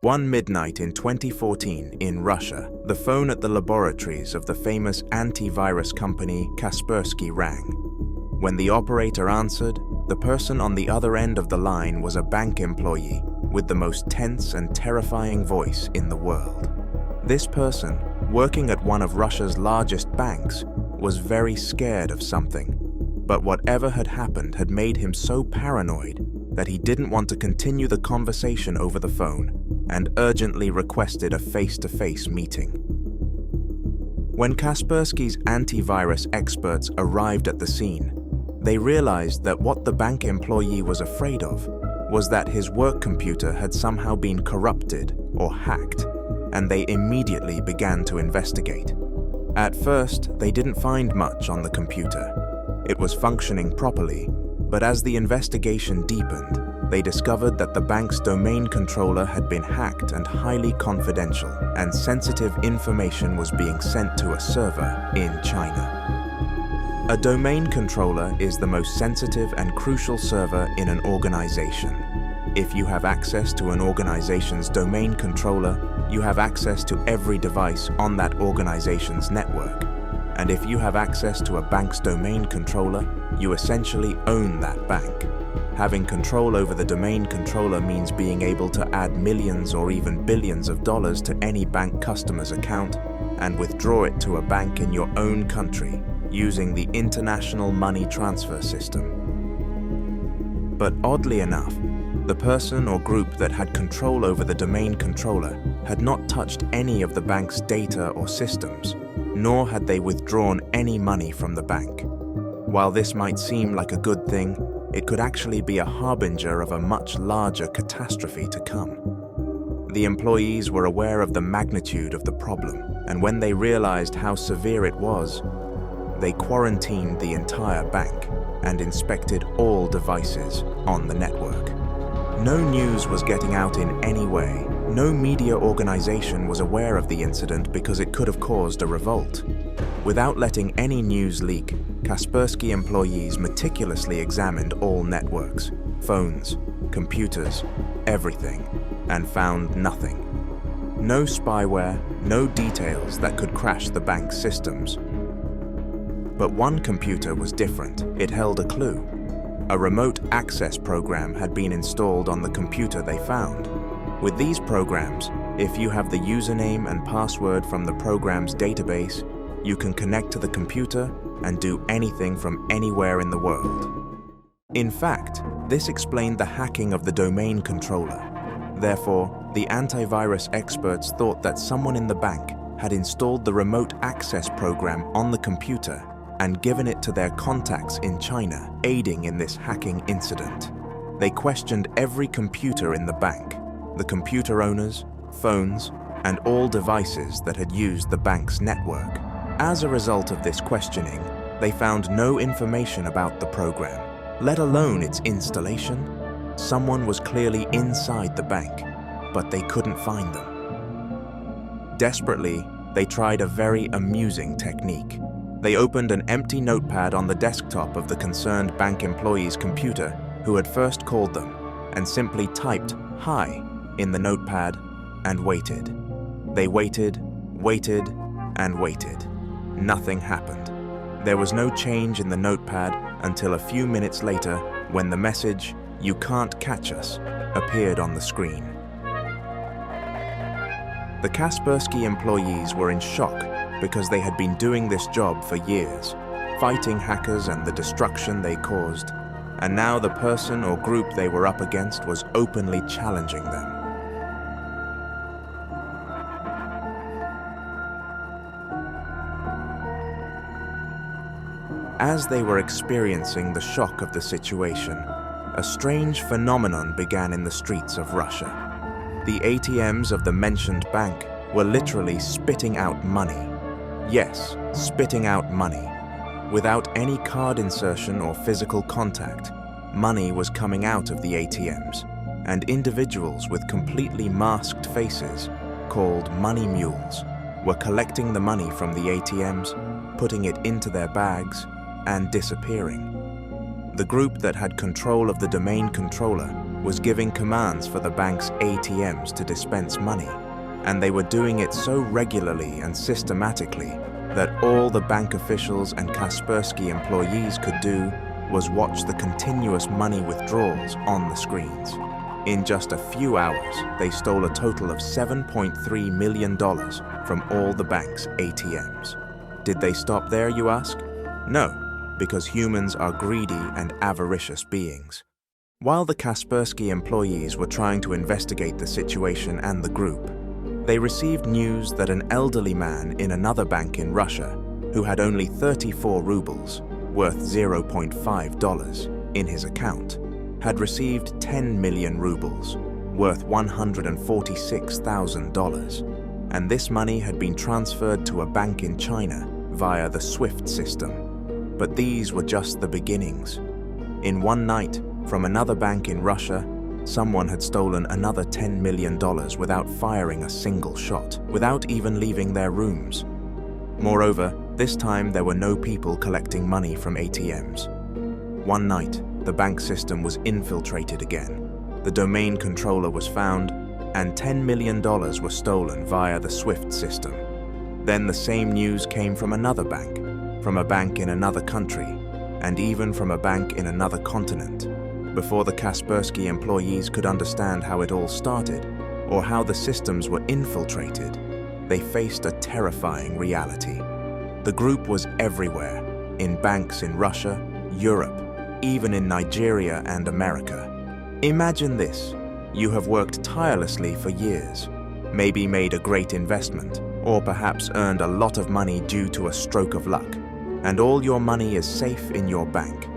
One midnight in 2014 in Russia, the phone at the laboratories of the famous antivirus company Kaspersky rang. When the operator answered, the person on the other end of the line was a bank employee with the most tense and terrifying voice in the world. This person, working at one of Russia's largest banks, was very scared of something. But whatever had happened had made him so paranoid that he didn't want to continue the conversation over the phone and urgently requested a face-to-face meeting. When Kaspersky's antivirus experts arrived at the scene, they realized that what the bank employee was afraid of was that his work computer had somehow been corrupted or hacked, and they immediately began to investigate. At first, they didn't find much on the computer. It was functioning properly, but as the investigation deepened, they discovered that the bank's domain controller had been hacked and highly confidential, and sensitive information was being sent to a server in China. A domain controller is the most sensitive and crucial server in an organization. If you have access to an organization's domain controller, you have access to every device on that organization's network. And if you have access to a bank's domain controller, you essentially own that bank. Having control over the domain controller means being able to add millions or even billions of dollars to any bank customer's account and withdraw it to a bank in your own country using the international money transfer system. But oddly enough, the person or group that had control over the domain controller had not touched any of the bank's data or systems, nor had they withdrawn any money from the bank. While this might seem like a good thing, it could actually be a harbinger of a much larger catastrophe to come. The employees were aware of the magnitude of the problem, and when they realized how severe it was, they quarantined the entire bank and inspected all devices on the network. No news was getting out in any way. No media organization was aware of the incident because it could have caused a revolt. Without letting any news leak, Kaspersky employees meticulously examined all networks, phones, computers, everything, and found nothing. No spyware, no details that could crash the bank's systems. But one computer was different. It held a clue. A remote access program had been installed on the computer they found. With these programs, if you have the username and password from the program's database, you can connect to the computer and do anything from anywhere in the world. In fact, this explained the hacking of the domain controller. Therefore, the antivirus experts thought that someone in the bank had installed the remote access program on the computer and given it to their contacts in China, aiding in this hacking incident. They questioned every computer in the bank, the computer owners, phones, and all devices that had used the bank's network. As a result of this questioning, they found no information about the program, let alone its installation. Someone was clearly inside the bank, but they couldn't find them. Desperately, they tried a very amusing technique. They opened an empty notepad on the desktop of the concerned bank employee's computer who had first called them and simply typed "Hi" in the notepad and waited. They waited, and waited. Nothing happened. There was no change in the notepad until a few minutes later when the message, "You can't catch us," appeared on the screen. The Kaspersky employees were in shock because they had been doing this job for years, fighting hackers and the destruction they caused, and now the person or group they were up against was openly challenging them. As they were experiencing the shock of the situation, a strange phenomenon began in the streets of Russia. The ATMs of the mentioned bank were literally spitting out money. Yes, spitting out money. Without any card insertion or physical contact, money was coming out of the ATMs, and individuals with completely masked faces, called money mules, were collecting the money from the ATMs, putting it into their bags, and disappearing. The group that had control of the domain controller was giving commands for the bank's ATMs to dispense money, and they were doing it so regularly and systematically that all the bank officials and Kaspersky employees could do was watch the continuous money withdrawals on the screens. In just a few hours, they stole a total of $7.3 million from all the bank's ATMs. Did they stop there, you ask? No, because humans are greedy and avaricious beings. While the Kaspersky employees were trying to investigate the situation and the group, they received news that an elderly man in another bank in Russia, who had only 34 rubles, worth $0.5, in his account, had received 10 million rubles, worth $146,000, and this money had been transferred to a bank in China via the SWIFT system. But these were just the beginnings. In one night, from another bank in Russia, someone had stolen another $10 million without firing a single shot, without even leaving their rooms. Moreover, this time there were no people collecting money from ATMs. One night, the bank system was infiltrated again. The domain controller was found, and $10 million were stolen via the SWIFT system. Then the same news came from another bank, from a bank in another country, and even from a bank in another continent. Before the Kaspersky employees could understand how it all started, or how the systems were infiltrated, they faced a terrifying reality. The group was everywhere, in banks in Russia, Europe, even in Nigeria and America. Imagine this: you have worked tirelessly for years, maybe made a great investment, or perhaps earned a lot of money due to a stroke of luck, and all your money is safe in your bank.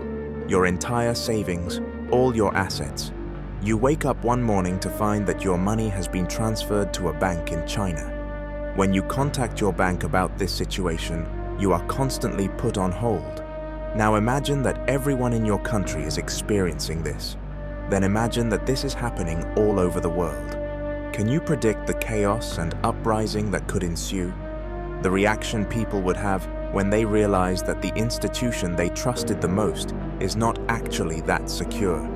Your entire savings, all your assets. You wake up one morning to find that your money has been transferred to a bank in China. When you contact your bank about this situation, you are constantly put on hold. Now imagine that everyone in your country is experiencing this. Then imagine that this is happening all over the world. Can you predict the chaos and uprising that could ensue? The reaction people would have when they realize that the institution they trusted the most is not actually that secure.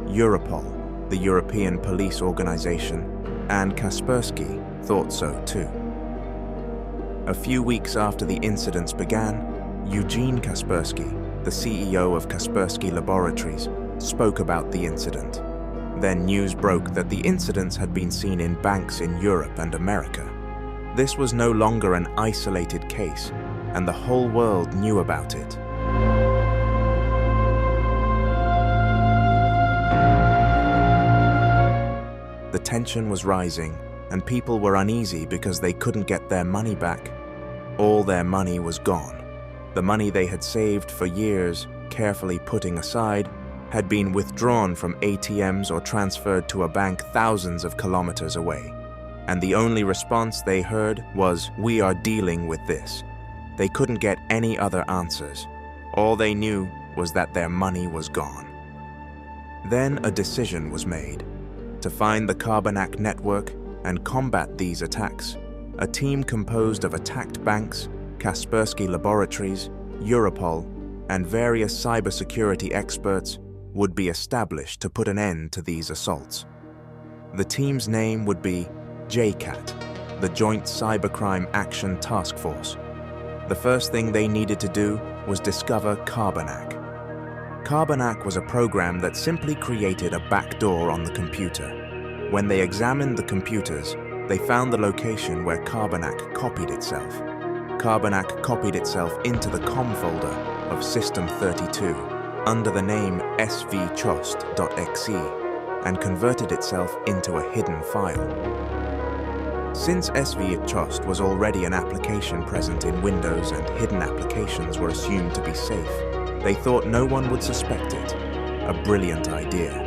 Europol, the European police organization, and Kaspersky thought so too. A few weeks after the incidents began, Eugene Kaspersky, the CEO of Kaspersky Laboratories, spoke about the incident. Then news broke that the incidents had been seen in banks in Europe and America. This was no longer an isolated case, and the whole world knew about it. The tension was rising, and people were uneasy because they couldn't get their money back. All their money was gone. The money they had saved for years, carefully putting aside, had been withdrawn from ATMs or transferred to a bank thousands of kilometers away. And the only response they heard was, "We are dealing with this." They couldn't get any other answers. All they knew was that their money was gone. Then a decision was made. To find the Carbanak network and combat these attacks, a team composed of attacked banks, Kaspersky Laboratories, Europol, and various cybersecurity experts would be established to put an end to these assaults. The team's name would be JCAT, the Joint Cybercrime Action Task Force. The first thing they needed to do was discover Carbanak. Carbanak was a program that simply created a backdoor on the computer. When they examined the computers, they found the location where Carbanak copied itself. Carbanak copied itself into the COM folder of System 32 under the name svchost.exe and converted itself into a hidden file. Since svchost was already an application present in Windows and hidden applications were assumed to be safe, they thought no one would suspect it. A brilliant idea.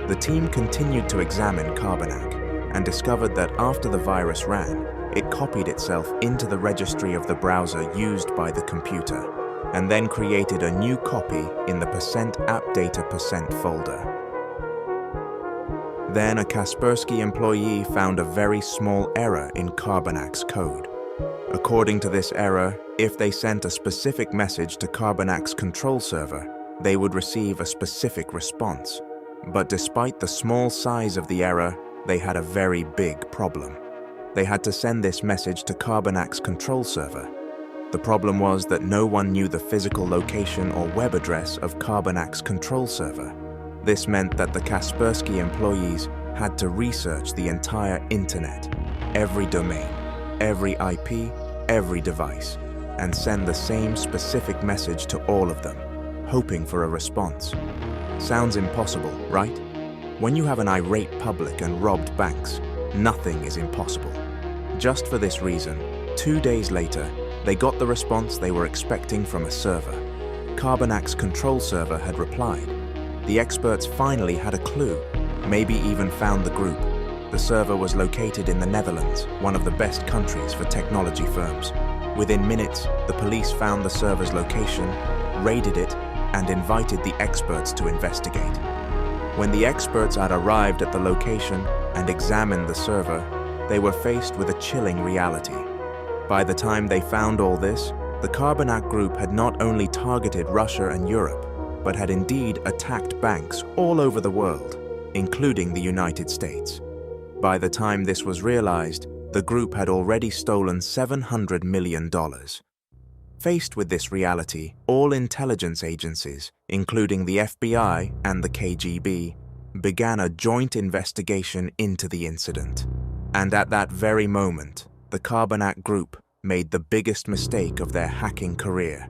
The team continued to examine Carbanak and discovered that after the virus ran, it copied itself into the registry of the browser used by the computer, and then created a new copy in the %appdata% folder. Then a Kaspersky employee found a very small error in Carbanak's code. According to this error, if they sent a specific message to Carbanak's control server, they would receive a specific response. But despite the small size of the error, they had a very big problem. They had to send this message to Carbonac's control server. The problem was that no one knew the physical location or web address of Carbonac's control server. This meant that the Kaspersky employees had to research the entire internet, every domain, every IP, every device, and send the same specific message to all of them, hoping for a response. Sounds impossible, right? When you have an irate public and robbed banks, nothing is impossible. Just for this reason, 2 days later, they got the response they were expecting from a server. Carbonac's control server had replied. The experts finally had a clue, maybe even found the group. The server was located in the Netherlands, one of the best countries for technology firms. Within minutes, the police found the server's location, raided it, and invited the experts to investigate. When the experts had arrived at the location and examined the server, they were faced with a chilling reality. By the time they found all this, the Carbanak group had not only targeted Russia and Europe, but had indeed attacked banks all over the world, including the United States. By the time this was realized, the group had already stolen $700 million. Faced with this reality, all intelligence agencies, including the FBI and the KGB, began a joint investigation into the incident. And at that very moment, the Carbanak group made the biggest mistake of their hacking career.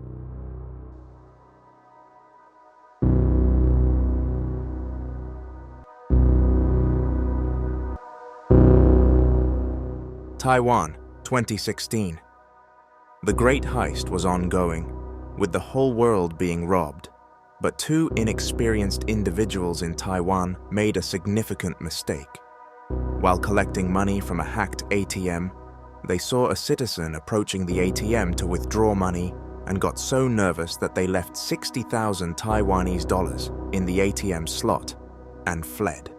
Taiwan, 2016. The Great Heist was ongoing, with the whole world being robbed, but two inexperienced individuals in Taiwan made a significant mistake. While collecting money from a hacked ATM, they saw a citizen approaching the ATM to withdraw money and got so nervous that they left 60,000 Taiwanese dollars in the ATM slot and fled.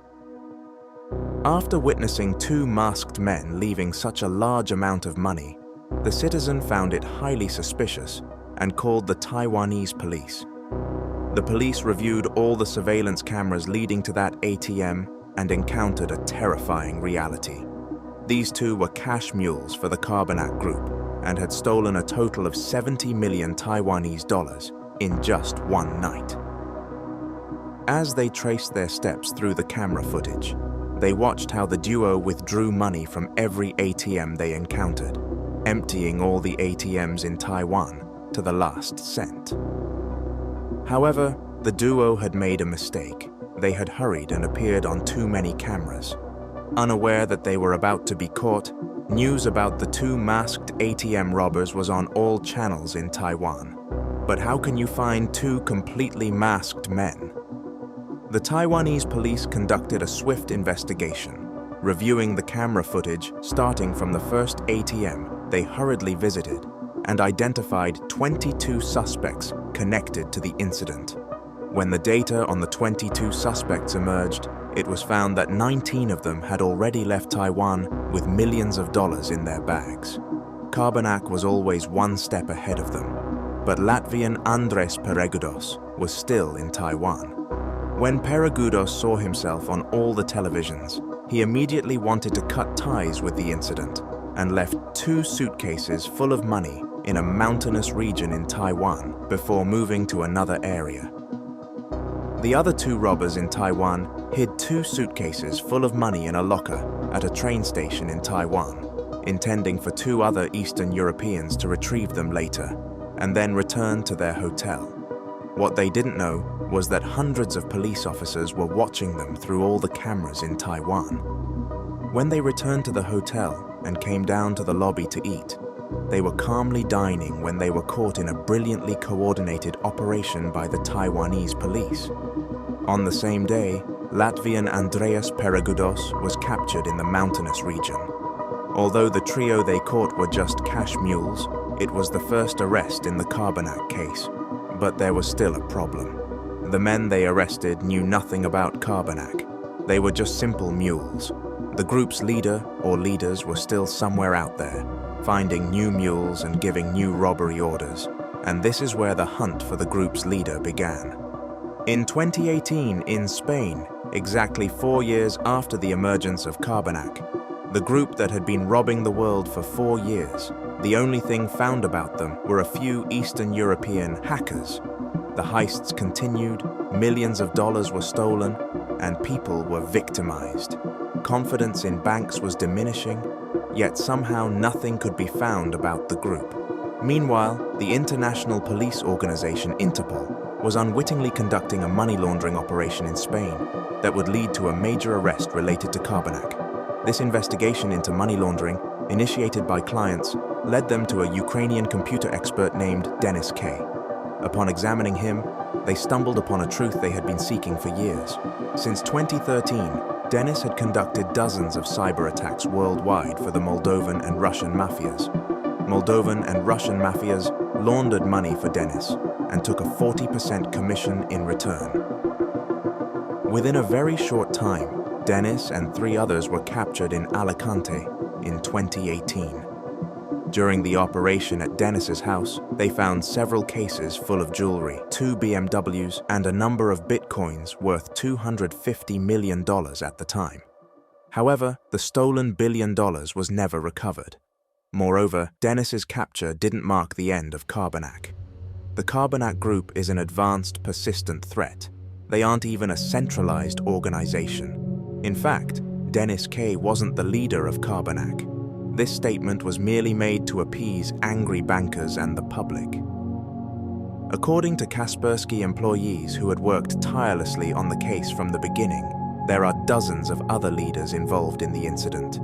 After witnessing two masked men leaving such a large amount of money, the citizen found it highly suspicious and called the Taiwanese police. The police reviewed all the surveillance cameras leading to that ATM and encountered a terrifying reality. These two were cash mules for the Carbanak group and had stolen a total of 70 million Taiwanese dollars in just one night. As they traced their steps through the camera footage, they watched how the duo withdrew money from every ATM they encountered, emptying all the ATMs in Taiwan to the last cent. However, the duo had made a mistake. They had hurried and appeared on too many cameras. Unaware that they were about to be caught, news about the two masked ATM robbers was on all channels in Taiwan. But how can you find two completely masked men? The Taiwanese police conducted a swift investigation. Reviewing the camera footage starting from the first ATM they hurriedly visited and identified 22 suspects connected to the incident. When the data on the 22 suspects emerged, it was found that 19 of them had already left Taiwan with millions of dollars in their bags. Carbanak was always one step ahead of them, but Latvian Andres Peregudos was still in Taiwan. When Peregudos saw himself on all the televisions, he immediately wanted to cut ties with the incident and left 2 suitcases full of money in a mountainous region in Taiwan before moving to another area. The other 2 robbers in Taiwan hid 2 suitcases full of money in a locker at a train station in Taiwan, intending for 2 other Eastern Europeans to retrieve them later and then return to their hotel. What they didn't know was that hundreds of police officers were watching them through all the cameras in Taiwan. When they returned to the hotel and came down to the lobby to eat, they were calmly dining when they were caught in a brilliantly coordinated operation by the Taiwanese police. On the same day, Latvian Andreas Peregudos was captured in the mountainous region. Although the trio they caught were just cash mules, it was the first arrest in the Carbanak case. But there was still a problem. The men they arrested knew nothing about Carbanak. They were just simple mules. The group's leader or leaders were still somewhere out there, finding new mules and giving new robbery orders. And this is where the hunt for the group's leader began. In 2018, in Spain, exactly 4 years after the emergence of Carbanak, the group that had been robbing the world for 4 years, the only thing found about them were a few Eastern European hackers. The heists continued, millions of dollars were stolen, and people were victimized. Confidence in banks was diminishing, yet somehow nothing could be found about the group. Meanwhile, the international police organization Interpol was unwittingly conducting a money laundering operation in Spain that would lead to a major arrest related to Carbanak. This investigation into money laundering, initiated by clients, led them to a Ukrainian computer expert named Dennis K. Upon examining him, they stumbled upon a truth they had been seeking for years. Since 2013, Dennis had conducted dozens of cyber attacks worldwide for the Moldovan and Russian mafias. Moldovan and Russian mafias laundered money for Dennis and took a 40% commission in return. Within a very short time, Dennis and 3 others were captured in Alicante in 2018. During the operation at Dennis's house, they found several cases full of jewelry, 2 BMWs, and a number of bitcoins worth $250 million at the time. However, the stolen $1 billion was never recovered. Moreover, Dennis's capture didn't mark the end of Carbanak. The Carbanak group is an advanced, persistent threat. They aren't even a centralized organization. In fact, Dennis K. wasn't the leader of Carbanak. This statement was merely made to appease angry bankers and the public. According to Kaspersky employees who had worked tirelessly on the case from the beginning, there are dozens of other leaders involved in the incident.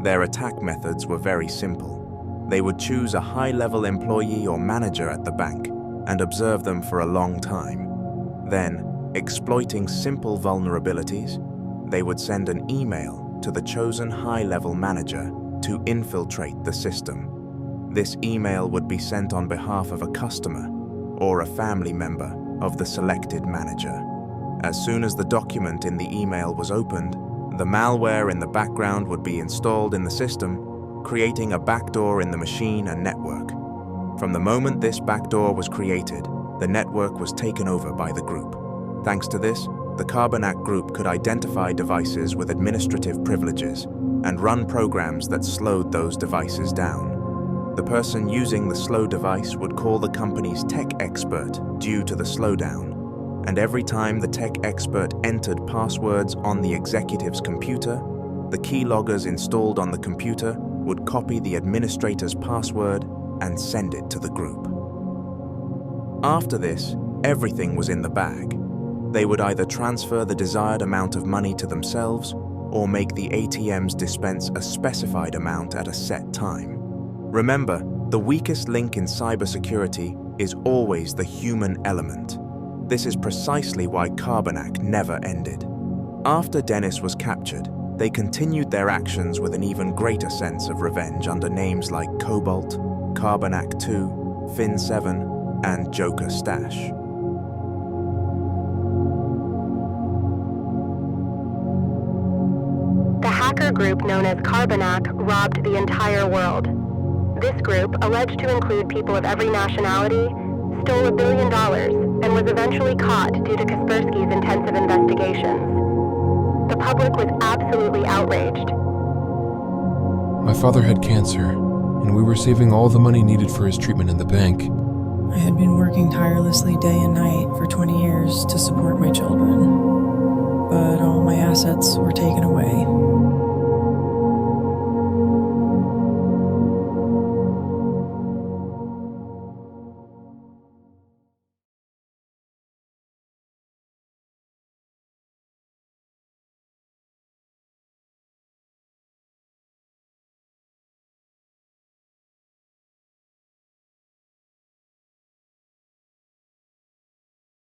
Their attack methods were very simple. They would choose a high-level employee or manager at the bank and observe them for a long time. Then, exploiting simple vulnerabilities, they would send an email to the chosen high-level manager to infiltrate the system. This email would be sent on behalf of a customer or a family member of the selected manager. As soon as the document in the email was opened, the malware in the background would be installed in the system, creating a backdoor in the machine and network. From the moment this backdoor was created, the network was taken over by the group. Thanks to this, the Carbanak group could identify devices with administrative privileges and run programs that slowed those devices down. The person using the slow device would call the company's tech expert due to the slowdown, and every time the tech expert entered passwords on the executive's computer, the keyloggers installed on the computer would copy the administrator's password and send it to the group. After this, everything was in the bag. They would either transfer the desired amount of money to themselves or make the ATMs dispense a specified amount at a set time. Remember, the weakest link in cybersecurity is always the human element. This is precisely why Carbanak never ended. After Dennis was captured, they continued their actions with an even greater sense of revenge under names like Cobalt, Carbanak 2, Fin7, and Joker Stash. The hacker group known as Carbanak robbed the entire world. This group, alleged to include people of every nationality, stole $1 billion and was eventually caught due to Kaspersky's intensive investigations. The public was absolutely outraged. My father had cancer, and we were saving all the money needed for his treatment in the bank. I had been working tirelessly day and night for 20 years to support my children, but all my assets were taken away.